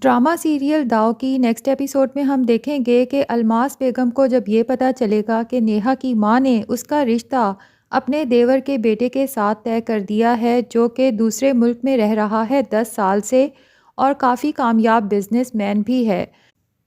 Drama serial داؤ کی next episode میں ہم دیکھیں گے کہ الماس بیگم کو جب یہ پتہ چلے گا کہ نیہا کی ماں نے اس کا رشتہ اپنے دیور کے بیٹے کے ساتھ طے کر دیا ہے، جو کہ دوسرے ملک میں رہ رہا ہے 10 سال سے اور کافی کامیاب بزنس مین بھی ہے،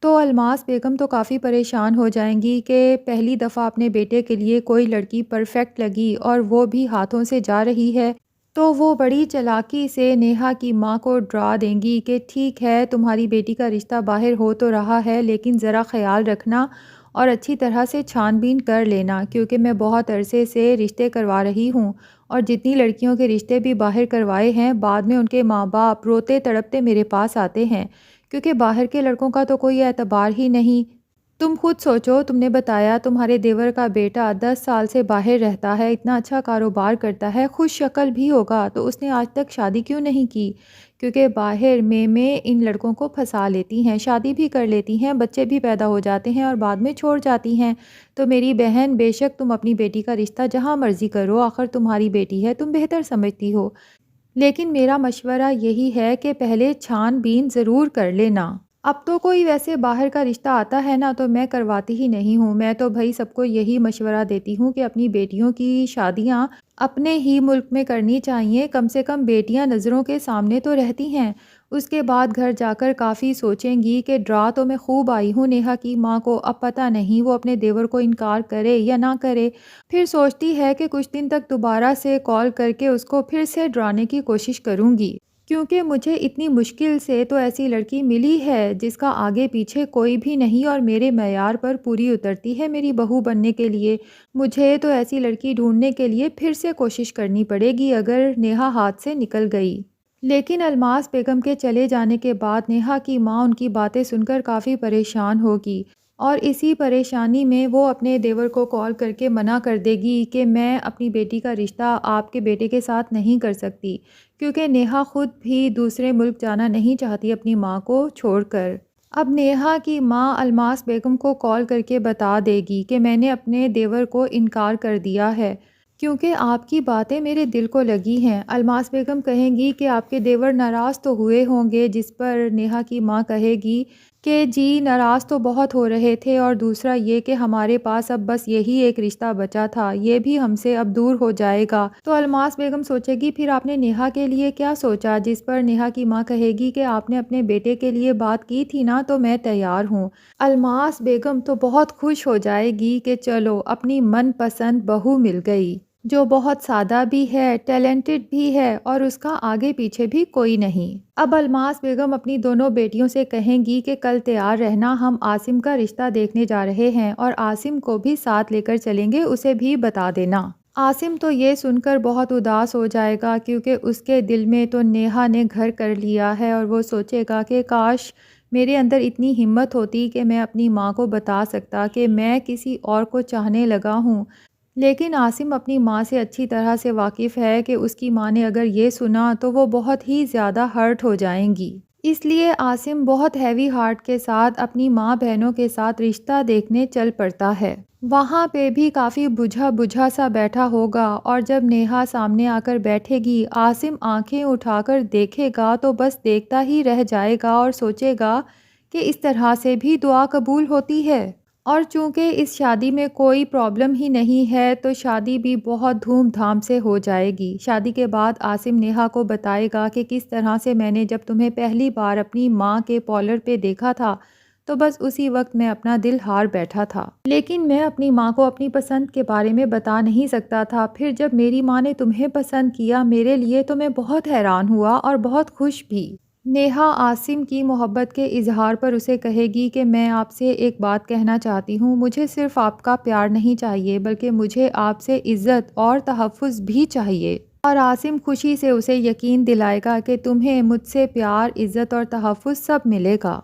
تو الماس بیگم تو کافی پریشان ہو جائیں گی کہ پہلی دفعہ اپنے بیٹے کے لیے کوئی لڑکی پرفیکٹ لگی اور وہ بھی ہاتھوں سے جا رہی ہے۔ تو وہ بڑی چالاکی سے نیہا کی ماں کو ڈرا دیں گی کہ ٹھیک ہے، تمہاری بیٹی کا رشتہ باہر ہو تو رہا ہے، لیکن ذرا خیال رکھنا اور اچھی طرح سے چھان بین کر لینا، کیونکہ میں بہت عرصے سے رشتے کروا رہی ہوں اور جتنی لڑکیوں کے رشتے بھی باہر کروائے ہیں، بعد میں ان کے ماں باپ روتے تڑپتے میرے پاس آتے ہیں، کیونکہ باہر کے لڑکوں کا تو کوئی اعتبار ہی نہیں۔ تم خود سوچو، تم نے بتایا تمہارے دیور کا بیٹا 10 سال سے باہر رہتا ہے، اتنا اچھا کاروبار کرتا ہے، خوش شکل بھی ہوگا، تو اس نے آج تک شادی کیوں نہیں کی؟ کیونکہ باہر میں ان لڑکوں کو پھنسا لیتی ہیں، شادی بھی کر لیتی ہیں، بچے بھی پیدا ہو جاتے ہیں اور بعد میں چھوڑ جاتی ہیں۔ تو میری بہن، بے شک تم اپنی بیٹی کا رشتہ جہاں مرضی کرو، آخر تمہاری بیٹی ہے، تم بہتر سمجھتی ہو، لیکن میرا مشورہ یہی ہے کہ پہلے چھان بین ضرور کر لینا۔ اب تو کوئی ویسے باہر کا رشتہ آتا ہے نا، تو میں کرواتی ہی نہیں ہوں، میں تو بھائی سب کو یہی مشورہ دیتی ہوں کہ اپنی بیٹیوں کی شادیاں اپنے ہی ملک میں کرنی چاہیے، کم سے کم بیٹیاں نظروں کے سامنے تو رہتی ہیں۔ اس کے بعد گھر جا کر کافی سوچیں گی کہ ڈرا تو میں خوب آئی ہوں نیہا کی ماں کو، اب پتہ نہیں وہ اپنے دیور کو انکار کرے یا نہ کرے۔ پھر سوچتی ہے کہ کچھ دن تک دوبارہ سے کال کر کے اس کو پھر سے ڈرانے کی کوشش کروں گی، کیونکہ مجھے اتنی مشکل سے تو ایسی لڑکی ملی ہے جس کا آگے پیچھے کوئی بھی نہیں اور میرے معیار پر پوری اترتی ہے میری بہو بننے کے لیے۔ مجھے تو ایسی لڑکی ڈھونڈنے کے لیے پھر سے کوشش کرنی پڑے گی اگر نیہا ہاتھ سے نکل گئی۔ لیکن الماس بیگم کے چلے جانے کے بعد نیہا کی ماں ان کی باتیں سن کر کافی پریشان ہوگی، اور اسی پریشانی میں وہ اپنے دیور کو کال کر کے منع کر دے گی کہ میں اپنی بیٹی کا رشتہ آپ کے بیٹے کے ساتھ نہیں کر سکتی، کیونکہ نیہا خود بھی دوسرے ملک جانا نہیں چاہتی اپنی ماں کو چھوڑ کر۔ اب نیہا کی ماں الماس بیگم کو کال کر کے بتا دے گی کہ میں نے اپنے دیور کو انکار کر دیا ہے، کیونکہ آپ کی باتیں میرے دل کو لگی ہیں۔ الماس بیگم کہیں گی کہ آپ کے دیور ناراض تو ہوئے ہوں گے، جس پر نیہا کی ماں کہے گی کہ جی ناراض تو بہت ہو رہے تھے، اور دوسرا یہ کہ ہمارے پاس اب بس یہی ایک رشتہ بچا تھا، یہ بھی ہم سے اب دور ہو جائے گا۔ تو الماس بیگم سوچے گی پھر آپ نے نیہا کے لیے کیا سوچا، جس پر نیہا کی ماں کہے گی کہ آپ نے اپنے بیٹے کے لیے بات کی تھی نا، تو میں تیار ہوں۔ الماس بیگم تو بہت خوش ہو جائے گی کہ چلو اپنی من پسند بہو مل گئی، جو بہت سادہ بھی ہے، ٹیلنٹڈ بھی ہے اور اس کا آگے پیچھے بھی کوئی نہیں۔ اب الماس بیگم اپنی دونوں بیٹیوں سے کہیں گی کہ کل تیار رہنا، ہم عاصم کا رشتہ دیکھنے جا رہے ہیں اور عاصم کو بھی ساتھ لے کر چلیں گے، اسے بھی بتا دینا۔ عاصم تو یہ سن کر بہت اداس ہو جائے گا، کیونکہ اس کے دل میں تو نیہا نے گھر کر لیا ہے، اور وہ سوچے گا کہ کاش میرے اندر اتنی ہمت ہوتی کہ میں اپنی ماں کو بتا سکتا کہ میں کسی اور کو چاہنے لگا ہوں۔ لیکن عاصم اپنی ماں سے اچھی طرح سے واقف ہے کہ اس کی ماں نے اگر یہ سنا تو وہ بہت ہی زیادہ ہرٹ ہو جائیں گی، اس لیے عاصم بہت ہیوی ہارٹ کے ساتھ اپنی ماں بہنوں کے ساتھ رشتہ دیکھنے چل پڑتا ہے۔ وہاں پہ بھی کافی بجھا بجھا سا بیٹھا ہوگا، اور جب نیہا سامنے آ کر بیٹھے گی، عاصم آنکھیں اٹھا کر دیکھے گا تو بس دیکھتا ہی رہ جائے گا اور سوچے گا کہ اس طرح سے بھی دعا قبول ہوتی ہے۔ اور چونکہ اس شادی میں کوئی پرابلم ہی نہیں ہے، تو شادی بھی بہت دھوم دھام سے ہو جائے گی۔ شادی کے بعد عاصم نیہا کو بتائے گا کہ کس طرح سے میں نے جب تمہیں پہلی بار اپنی ماں کے پارلر پہ دیکھا تھا، تو بس اسی وقت میں اپنا دل ہار بیٹھا تھا، لیکن میں اپنی ماں کو اپنی پسند کے بارے میں بتا نہیں سکتا تھا۔ پھر جب میری ماں نے تمہیں پسند کیا میرے لیے، تو میں بہت حیران ہوا اور بہت خوش بھی۔ نیہا عاصم کی محبت کے اظہار پر اسے کہے گی کہ میں آپ سے ایک بات کہنا چاہتی ہوں، مجھے صرف آپ کا پیار نہیں چاہیے، بلکہ مجھے آپ سے عزت اور تحفظ بھی چاہیے۔ اور عاصم خوشی سے اسے یقین دلائے گا کہ تمہیں مجھ سے پیار، عزت اور تحفظ سب ملے گا۔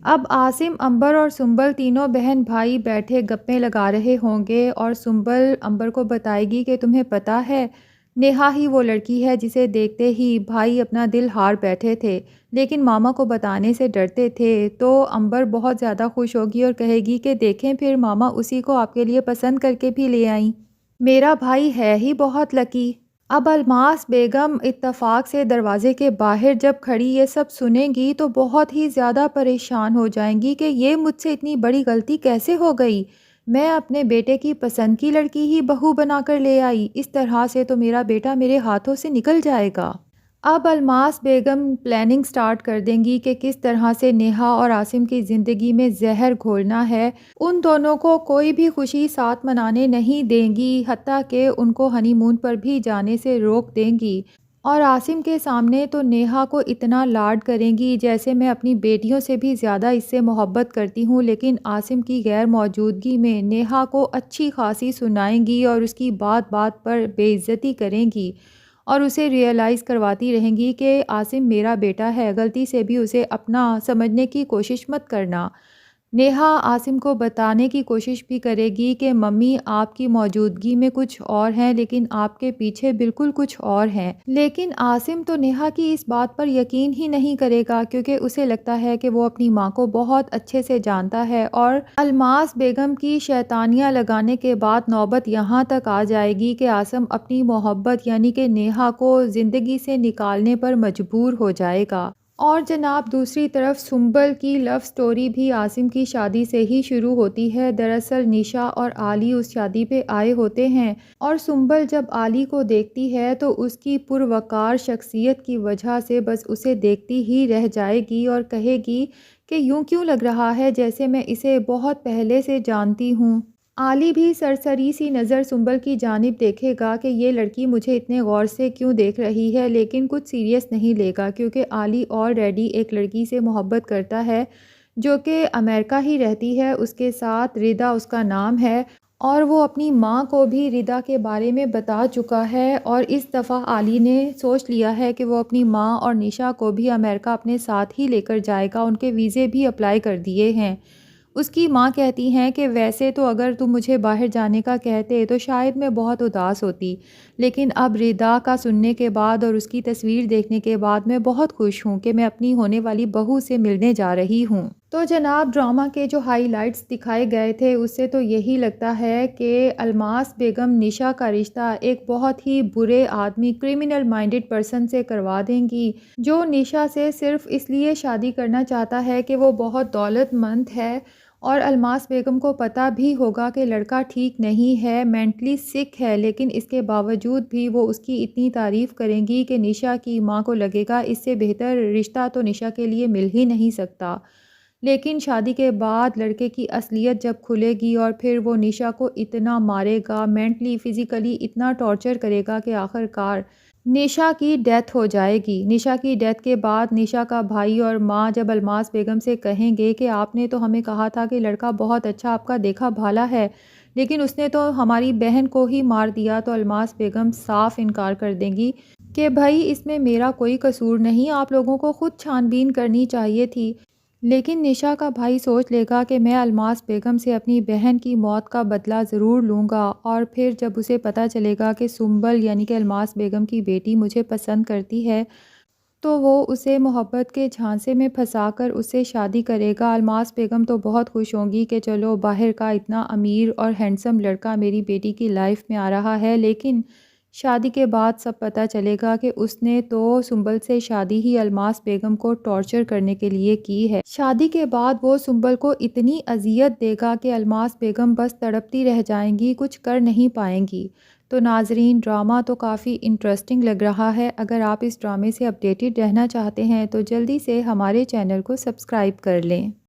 اب عاصم، عنبر اور سنبل تینوں بہن بھائی بیٹھے گپیں لگا رہے ہوں گے، اور سنبل عنبر کو بتائے گی کہ تمہیں پتہ ہے نیہا ہی وہ لڑکی ہے جسے دیکھتے ہی بھائی اپنا دل ہار بیٹھے تھے، لیکن ماما کو بتانے سے ڈرتے تھے۔ تو عنبر بہت زیادہ خوش ہوگی اور کہے گی کہ دیکھیں پھر ماما اسی کو آپ کے لیے پسند کر کے بھی لے آئیں، میرا بھائی ہے ہی بہت لکی۔ اب الماس بیگم اتفاق سے دروازے کے باہر جب کھڑی یہ سب سنیں گی تو بہت ہی زیادہ پریشان ہو جائیں گی کہ یہ مجھ سے اتنی بڑی غلطی کیسے ہو گئی، میں اپنے بیٹے کی پسند کی لڑکی ہی بہو بنا کر لے آئی، اس طرح سے تو میرا بیٹا میرے ہاتھوں سے نکل جائے گا۔ اب الماس بیگم پلاننگ سٹارٹ کر دیں گی کہ کس طرح سے نیہا اور عاصم کی زندگی میں زہر گھولنا ہے، ان دونوں کو کوئی بھی خوشی ساتھ منانے نہیں دیں گی، حتیٰ کہ ان کو ہنی مون پر بھی جانے سے روک دیں گی، اور عاصم کے سامنے تو نیہا کو اتنا لاڈ کریں گی جیسے میں اپنی بیٹیوں سے بھی زیادہ اس سے محبت کرتی ہوں، لیکن عاصم کی غیر موجودگی میں نیہا کو اچھی خاصی سنائیں گی اور اس کی بات بات پر بے عزتی کریں گی اور اسے ریئلائز کرواتی رہیں گی کہ عاصم میرا بیٹا ہے، غلطی سے بھی اسے اپنا سمجھنے کی کوشش مت کرنا۔ نیہا عاصم کو بتانے کی کوشش بھی کرے گی کہ ممی آپ کی موجودگی میں کچھ اور ہیں لیکن آپ کے پیچھے بالکل کچھ اور ہیں، لیکن عاصم تو نیہا کی اس بات پر یقین ہی نہیں کرے گا کیونکہ اسے لگتا ہے کہ وہ اپنی ماں کو بہت اچھے سے جانتا ہے، اور الماس بیگم کی شیطانیاں لگانے کے بعد نوبت یہاں تک آ جائے گی کہ عاصم اپنی محبت یعنی کہ نیہا کو زندگی سے نکالنے پر مجبور ہو جائے گا۔ اور جناب دوسری طرف سنبل کی لو سٹوری بھی عاصم کی شادی سے ہی شروع ہوتی ہے۔ دراصل نشا اور علی اس شادی پہ آئے ہوتے ہیں اور سنبل جب علی کو دیکھتی ہے تو اس کی پروقار شخصیت کی وجہ سے بس اسے دیکھتی ہی رہ جائے گی اور کہے گی کہ یوں کیوں لگ رہا ہے جیسے میں اسے بہت پہلے سے جانتی ہوں۔ علی بھی سرسری سی نظر سنبل کی جانب دیکھے گا کہ یہ لڑکی مجھے اتنے غور سے کیوں دیکھ رہی ہے، لیکن کچھ سیریس نہیں لے گا کیونکہ علی آلریڈی ایک لڑکی سے محبت کرتا ہے جو کہ امریکہ ہی رہتی ہے، اس کے ساتھ ردا اس کا نام ہے، اور وہ اپنی ماں کو بھی ردا کے بارے میں بتا چکا ہے، اور اس دفعہ علی نے سوچ لیا ہے کہ وہ اپنی ماں اور نشا کو بھی امریکہ اپنے ساتھ ہی لے کر جائے گا، ان کے ویزے بھی اپلائی کر دیے ہیں۔ اس کی ماں کہتی ہیں کہ ویسے تو اگر تم مجھے باہر جانے کا کہتے تو شاید میں بہت اداس ہوتی، لیکن اب ردا کا سننے کے بعد اور اس کی تصویر دیکھنے کے بعد میں بہت خوش ہوں کہ میں اپنی ہونے والی بہو سے ملنے جا رہی ہوں۔ تو جناب ڈرامہ کے جو ہائی لائٹس دکھائے گئے تھے اس سے تو یہی لگتا ہے کہ الماس بیگم نشا کا رشتہ ایک بہت ہی برے آدمی کرمنل مائنڈڈ پرسن سے کروا دیں گی، جو نشا سے صرف اس لیے شادی کرنا چاہتا ہے کہ وہ بہت دولت مند ہے، اور الماس بیگم کو پتہ بھی ہوگا کہ لڑکا ٹھیک نہیں ہے، مینٹلی سک ہے، لیکن اس کے باوجود بھی وہ اس کی اتنی تعریف کریں گی کہ نشا کی ماں کو لگے گا اس سے بہتر رشتہ تو نشا کے لیے مل ہی نہیں سکتا۔ لیکن شادی کے بعد لڑکے کی اصلیت جب کھلے گی اور پھر وہ نشا کو اتنا مارے گا، مینٹلی فزیکلی اتنا ٹارچر کرے گا کہ آخر کار نشا کی ڈیتھ ہو جائے گی۔ نشا کی ڈیتھ کے بعد نشا کا بھائی اور ماں جب الماس بیگم سے کہیں گے کہ آپ نے تو ہمیں کہا تھا کہ لڑکا بہت اچھا آپ کا دیکھا بھالا ہے لیکن اس نے تو ہماری بہن کو ہی مار دیا، تو الماس بیگم صاف انکار کر دیں گی کہ بھائی اس میں میرا کوئی قصور نہیں، آپ لوگوں کو خود چھان بین کرنی چاہیے تھی۔ لیکن نشا کا بھائی سوچ لے گا کہ میں الماس بیگم سے اپنی بہن کی موت کا بدلہ ضرور لوں گا، اور پھر جب اسے پتہ چلے گا کہ سنبل یعنی کہ الماس بیگم کی بیٹی مجھے پسند کرتی ہے تو وہ اسے محبت کے جھانسے میں پھنسا کر اس سے شادی کرے گا۔ الماس بیگم تو بہت خوش ہوں گی کہ چلو باہر کا اتنا امیر اور ہینڈسم لڑکا میری بیٹی کی لائف میں آ رہا ہے، لیکن شادی کے بعد سب پتہ چلے گا کہ اس نے تو سنبل سے شادی ہی الماس بیگم کو ٹارچر کرنے کے لیے کی ہے۔ شادی کے بعد وہ سنبل کو اتنی اذیت دے گا کہ الماس بیگم بس تڑپتی رہ جائیں گی، کچھ کر نہیں پائیں گی۔ تو ناظرین ڈرامہ تو کافی انٹرسٹنگ لگ رہا ہے، اگر آپ اس ڈرامے سے اپڈیٹڈ رہنا چاہتے ہیں تو جلدی سے ہمارے چینل کو سبسکرائب کر لیں۔